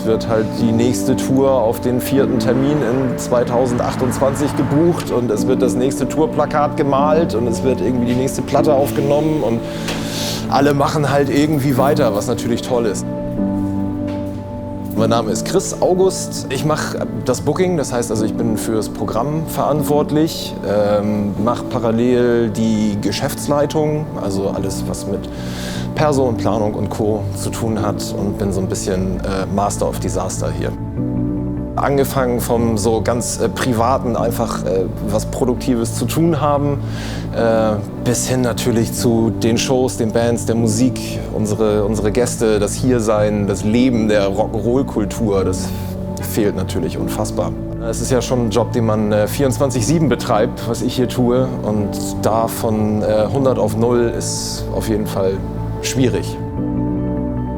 wird halt die nächste Tour auf den 4. Termin in 2028 gebucht und es wird das nächste Tourplakat gemalt und es wird irgendwie die nächste Platte aufgenommen und alle machen halt irgendwie weiter, was natürlich toll ist. Mein Name ist Chris August. Ich mache das Booking, das heißt also, ich bin fürs Programm verantwortlich, mache parallel die Geschäftsleitung, also alles, was mit Perso und Planung und Co. zu tun hat und bin so ein bisschen Master of Disaster hier. Angefangen vom so ganz privaten, einfach was Produktives zu tun haben, bis hin natürlich zu den Shows, den Bands, der Musik, unsere Gäste, das Hiersein, das Leben der Rock'n'Roll-Kultur, das fehlt natürlich unfassbar. Es ist ja schon ein Job, den man 24/7 betreibt, was ich hier tue, und da von 100 auf 0 ist auf jeden Fall schwierig.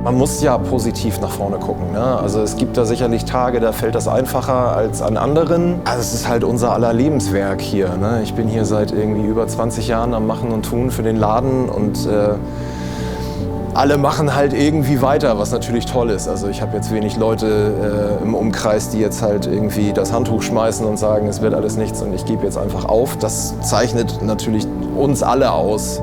Man muss ja positiv nach vorne gucken, ne? Also es gibt da sicherlich Tage, da fällt das einfacher als an anderen. Also es ist halt unser aller Lebenswerk hier, ne? Ich bin hier seit irgendwie über 20 Jahren am Machen und Tun für den Laden und alle machen halt irgendwie weiter, was natürlich toll ist. Also ich habe jetzt wenig Leute im Umkreis, die jetzt halt irgendwie das Handtuch schmeißen und sagen, es wird alles nichts und ich gebe jetzt einfach auf. Das zeichnet natürlich uns alle aus.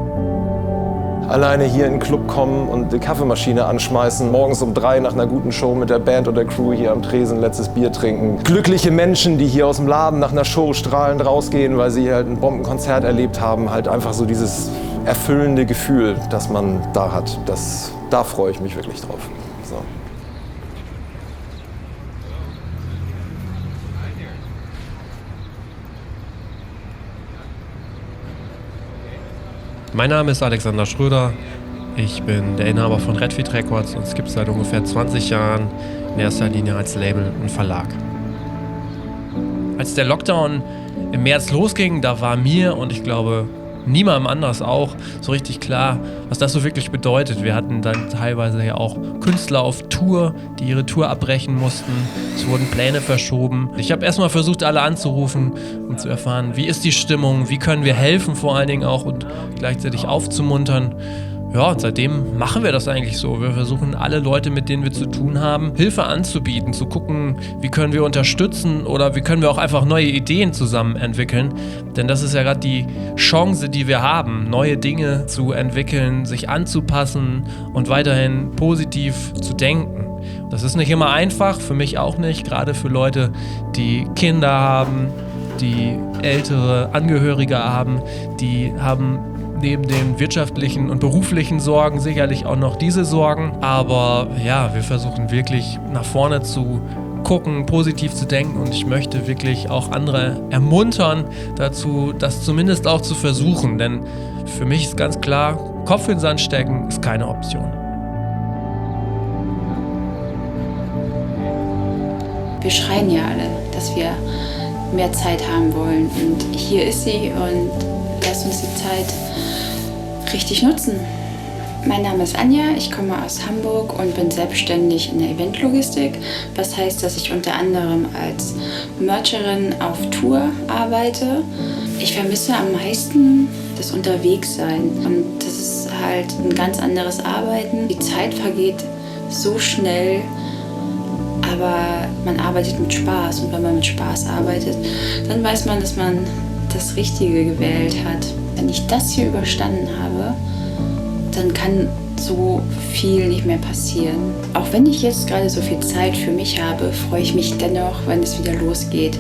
Alleine hier in den Club kommen und die Kaffeemaschine anschmeißen, morgens um 3 nach einer guten Show mit der Band und der Crew hier am Tresen letztes Bier trinken. Glückliche Menschen, die hier aus dem Laden nach einer Show strahlend rausgehen, weil sie halt ein Bombenkonzert erlebt haben. Halt einfach so dieses erfüllende Gefühl, das man da hat. Da freue ich mich wirklich drauf. So. Mein Name ist Alexander Schröder. Ich bin der Inhaber von Redfeed Records und es gibt es seit ungefähr 20 Jahren, in erster Linie als Label und Verlag. Als der Lockdown im März losging, da war mir und ich glaube niemandem anders auch so richtig klar, was das so wirklich bedeutet. Wir hatten dann teilweise ja auch Künstler auf Tour, die ihre Tour abbrechen mussten. Es wurden Pläne verschoben. Ich habe erstmal versucht, alle anzurufen, um zu erfahren, wie ist die Stimmung, wie können wir helfen vor allen Dingen auch und gleichzeitig aufzumuntern. Ja, und seitdem machen wir das eigentlich so. Wir versuchen alle Leute, mit denen wir zu tun haben, Hilfe anzubieten, zu gucken, wie können wir unterstützen oder wie können wir auch einfach neue Ideen zusammen entwickeln. Denn das ist ja gerade die Chance, die wir haben, neue Dinge zu entwickeln, sich anzupassen und weiterhin positiv zu denken. Das ist nicht immer einfach, für mich auch nicht, gerade für Leute, die Kinder haben, die ältere Angehörige haben, die haben neben den wirtschaftlichen und beruflichen Sorgen sicherlich auch noch diese Sorgen. Aber ja, wir versuchen wirklich nach vorne zu gucken, positiv zu denken und ich möchte wirklich auch andere ermuntern dazu, das zumindest auch zu versuchen. Denn für mich ist ganz klar, Kopf in den Sand stecken ist keine Option. Wir schreien ja alle, dass wir mehr Zeit haben wollen und hier ist sie und lasst uns die Zeit richtig nutzen. Mein Name ist Anja, ich komme aus Hamburg und bin selbstständig in der Eventlogistik. Was heißt, dass ich unter anderem als Mercherin auf Tour arbeite. Ich vermisse am meisten das Unterwegssein und das ist halt ein ganz anderes Arbeiten. Die Zeit vergeht so schnell, aber man arbeitet mit Spaß und wenn man mit Spaß arbeitet, dann weiß man, dass man das Richtige gewählt hat. Wenn ich das hier überstanden habe, dann kann so viel nicht mehr passieren. Auch wenn ich jetzt gerade so viel Zeit für mich habe, freue ich mich dennoch, wenn es wieder losgeht,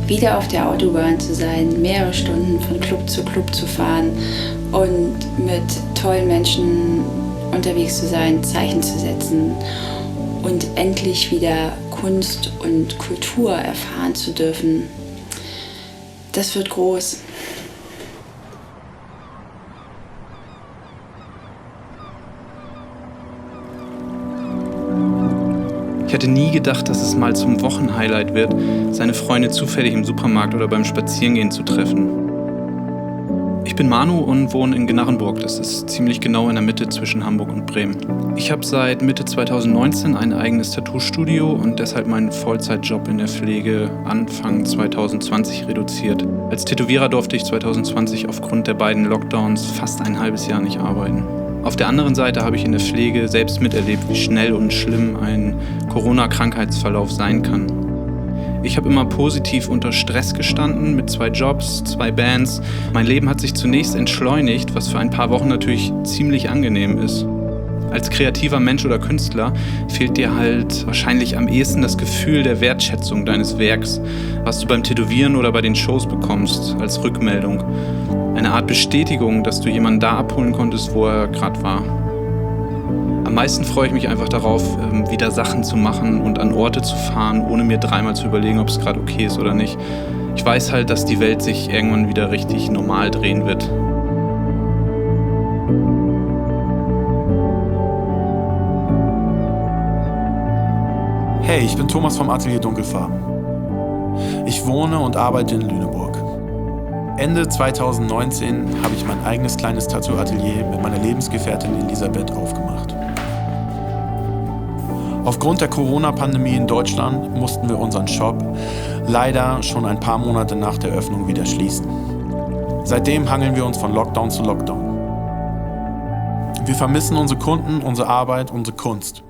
wieder auf der Autobahn zu sein, mehrere Stunden von Club zu fahren und mit tollen Menschen unterwegs zu sein, Zeichen zu setzen und endlich wieder Kunst und Kultur erfahren zu dürfen. Das wird groß. Ich hätte nie gedacht, dass es mal zum Wochenhighlight wird, seine Freunde zufällig im Supermarkt oder beim Spazierengehen zu treffen. Ich bin Manu und wohne in Gnarrenburg. Das ist ziemlich genau in der Mitte zwischen Hamburg und Bremen. Ich habe seit Mitte 2019 ein eigenes Tattoo-Studio und deshalb meinen Vollzeitjob in der Pflege Anfang 2020 reduziert. Als Tätowierer durfte ich 2020 aufgrund der beiden Lockdowns fast ein halbes Jahr nicht arbeiten. Auf der anderen Seite habe ich in der Pflege selbst miterlebt, wie schnell und schlimm ein Corona-Krankheitsverlauf sein kann. Ich habe immer positiv unter Stress gestanden, mit 2 Jobs, 2 Bands. Mein Leben hat sich zunächst entschleunigt, was für ein paar Wochen natürlich ziemlich angenehm ist. Als kreativer Mensch oder Künstler fehlt dir halt wahrscheinlich am ehesten das Gefühl der Wertschätzung deines Werks, was du beim Tätowieren oder bei den Shows bekommst, als Rückmeldung. Eine Art Bestätigung, dass du jemanden da abholen konntest, wo er gerade war. Am meisten freue ich mich einfach darauf, wieder Sachen zu machen und an Orte zu fahren, ohne mir dreimal zu überlegen, ob es gerade okay ist oder nicht. Ich weiß halt, dass die Welt sich irgendwann wieder richtig normal drehen wird. Hey, ich bin Thomas vom Atelier Dunkelfarben. Ich wohne und arbeite in Lüneburg. Ende 2019 habe ich mein eigenes kleines Tattoo-Atelier mit meiner Lebensgefährtin Elisabeth aufgemacht. Aufgrund der Corona-Pandemie in Deutschland mussten wir unseren Shop leider schon ein paar Monate nach der Öffnung wieder schließen. Seitdem hangeln wir uns von Lockdown zu Lockdown. Wir vermissen unsere Kunden, unsere Arbeit, unsere Kunst.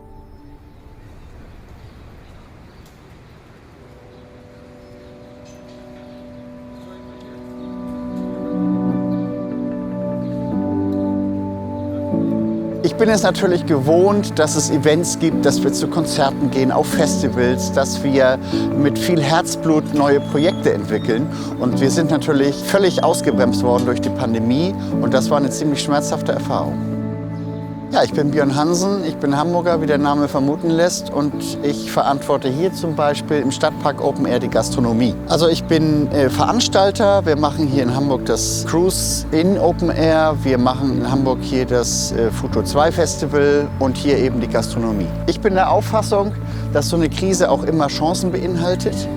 Ich bin es natürlich gewohnt, dass es Events gibt, dass wir zu Konzerten gehen, auf Festivals, dass wir mit viel Herzblut neue Projekte entwickeln. Und wir sind natürlich völlig ausgebremst worden durch die Pandemie und das war eine ziemlich schmerzhafte Erfahrung. Ja, ich bin Björn Hansen, ich bin Hamburger, wie der Name vermuten lässt, und ich verantworte hier zum Beispiel im Stadtpark Open Air die Gastronomie. Also ich bin Veranstalter, wir machen hier in Hamburg das Cruise in Open Air, wir machen in Hamburg hier das Futur 2 Festival und hier eben die Gastronomie. Ich bin der Auffassung, dass so eine Krise auch immer Chancen beinhaltet.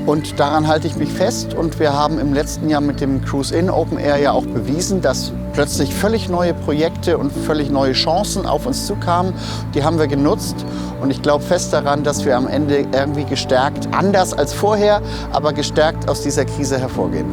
Und daran halte ich mich fest, und wir haben im letzten Jahr mit dem Cruise in Open Air ja auch bewiesen, dass plötzlich völlig neue Projekte und völlig neue Chancen auf uns zukamen. Die haben wir genutzt, und ich glaube fest daran, dass wir am Ende irgendwie gestärkt, anders als vorher, aber gestärkt aus dieser Krise hervorgehen.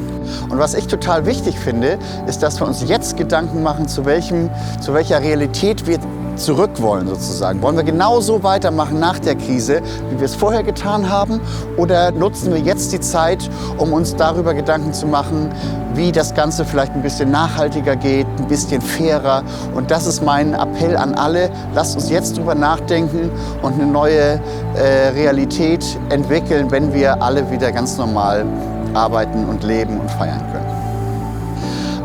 Und was ich total wichtig finde, ist, dass wir uns jetzt Gedanken machen, zu welcher Realität wir zurück wollen sozusagen. Wollen wir genauso weitermachen nach der Krise, wie wir es vorher getan haben? Oder nutzen wir jetzt die Zeit, um uns darüber Gedanken zu machen, wie das Ganze vielleicht ein bisschen nachhaltiger geht, ein bisschen fairer? Und das ist mein Appell an alle. Lasst uns jetzt drüber nachdenken und eine neue Realität entwickeln, wenn wir alle wieder ganz normal arbeiten und leben und feiern können.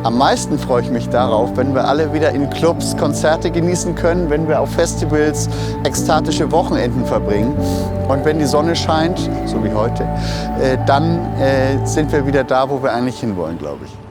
Am meisten freue ich mich darauf, wenn wir alle wieder in Clubs Konzerte genießen können, wenn wir auf Festivals ekstatische Wochenenden verbringen. Und wenn die Sonne scheint, so wie heute, dann sind wir wieder da, wo wir eigentlich hinwollen, glaube ich.